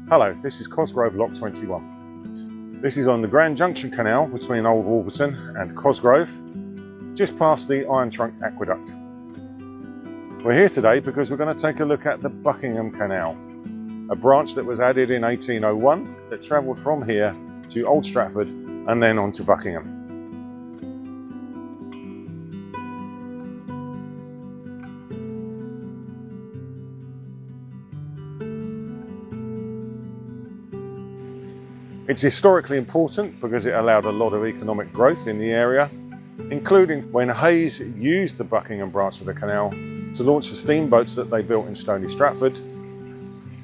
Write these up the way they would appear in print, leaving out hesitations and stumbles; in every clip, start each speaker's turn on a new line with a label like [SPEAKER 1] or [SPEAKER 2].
[SPEAKER 1] Hello, this is Cosgrove Lock 21. This is on the Grand Junction Canal between Old Wolverton and Cosgrove, just past the Iron Trunk Aqueduct. We're here today because we're going to take a look at the Buckingham Canal, a branch that was added in 1801 that travelled from here to Old Stratford and then on to Buckingham. It's historically important because it allowed a lot of economic growth in the area, including when Hayes used the Buckingham branch of the canal to launch the steamboats that they built in Stony Stratford,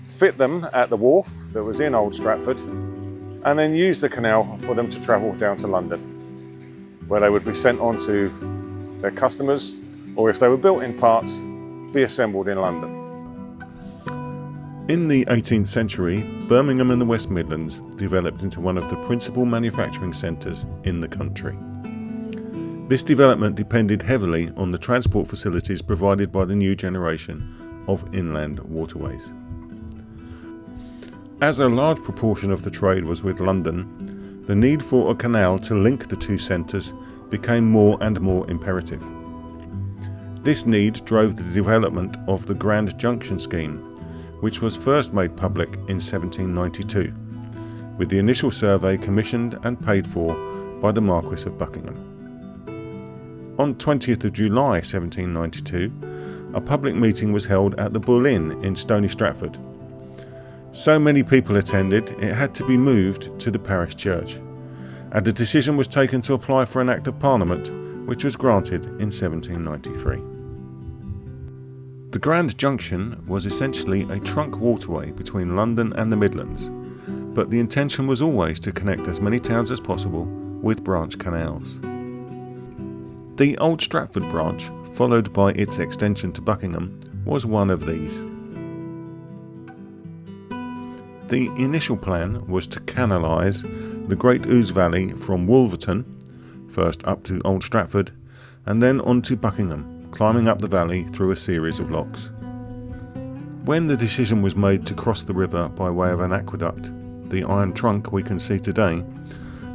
[SPEAKER 1] fit them at the wharf that was in Old Stratford, and then use the canal for them to travel down to London, where they would be sent on to their customers, or if they were built in parts, be assembled in London.
[SPEAKER 2] In the 18th century, Birmingham and the West Midlands developed into one of the principal manufacturing centres in the country. This development depended heavily on the transport facilities provided by the new generation of inland waterways. As a large proportion of the trade was with London, the need for a canal to link the two centres became more and more imperative. This need drove the development of the Grand Junction scheme, which was first made public in 1792, with the initial survey commissioned and paid for by the Marquis of Buckingham. On 20th of July 1792, a public meeting was held at the Bull Inn in Stony Stratford. So many people attended, it had to be moved to the parish church, and a decision was taken to apply for an Act of Parliament, which was granted in 1793. The Grand Junction was essentially a trunk waterway between London and the Midlands, but the intention was always to connect as many towns as possible with branch canals. The Old Stratford branch, followed by its extension to Buckingham, was one of these. The initial plan was to canalise the Great Ouse Valley from Wolverton, first up to Old Stratford, and then on to Buckingham, climbing up the valley through a series of locks. When the decision was made to cross the river by way of an aqueduct, the Iron Trunk we can see today,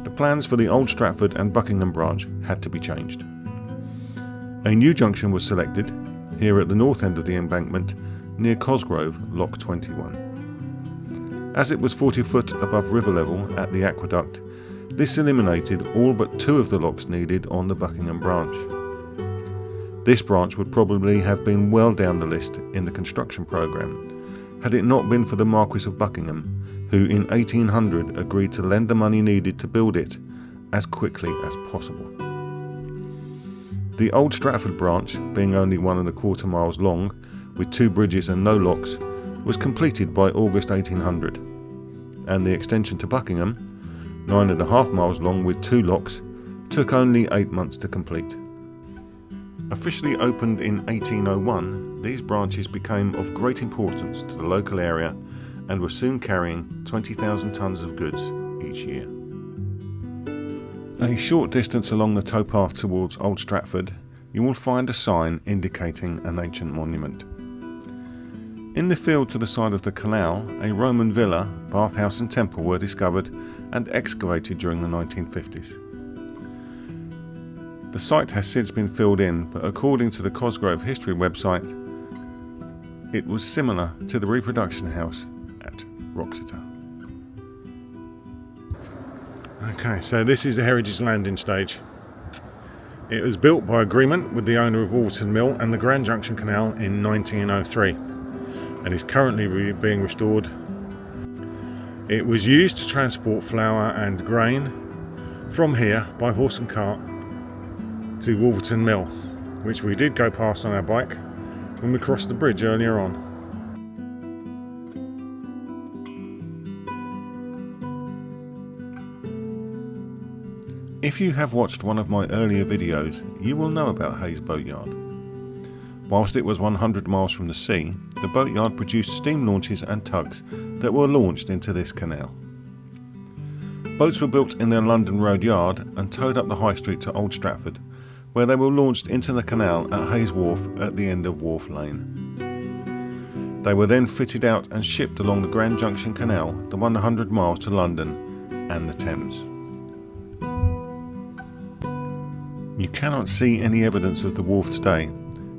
[SPEAKER 2] the plans for the Old Stratford and Buckingham branch had to be changed. A new junction was selected, here at the north end of the embankment, near Cosgrove, Lock 21. As it was 40 foot above river level at the aqueduct, this eliminated all but two of the locks needed on the Buckingham branch. This branch would probably have been well down the list in the construction programme, had it not been for the Marquis of Buckingham, who in 1800 agreed to lend the money needed to build it as quickly as possible. The Old Stratford branch, being only 1¼ miles long, with two bridges and no locks, was completed by August 1800, and the extension to Buckingham, 9½ miles long with two locks, took only 8 months to complete. Officially opened in 1801, these branches became of great importance to the local area and were soon carrying 20,000 tonnes of goods each year. A short distance along the towpath towards Old Stratford, you will find a sign indicating an ancient monument. In the field to the side of the canal, a Roman villa, bathhouse and temple were discovered and excavated during the 1950s. The site has since been filled in, but according to the Cosgrove History website, it was similar to the reproduction house at Roxeter.
[SPEAKER 1] Okay, so this is the Heritage Landing Stage. It was built by agreement with the owner of Wolverton Mill and the Grand Junction Canal in 1903 and is currently being restored. It was used to transport flour and grain from here by horse and cart to Wolverton Mill, which we did go past on our bike when we crossed the bridge earlier on.
[SPEAKER 2] If you have watched one of my earlier videos, you will know about Hayes Boatyard. Whilst it was 100 miles from the sea, the Boatyard produced steam launches and tugs that were launched into this canal. Boats were built in their London Road yard and towed up the High Street to Old Stratford, where they were launched into the canal at Hayes Wharf at the end of Wharf Lane. They were then fitted out and shipped along the Grand Junction Canal, the 100 miles to London and the Thames. You cannot see any evidence of the wharf today,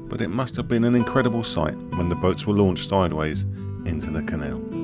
[SPEAKER 2] but it must have been an incredible sight when the boats were launched sideways into the canal.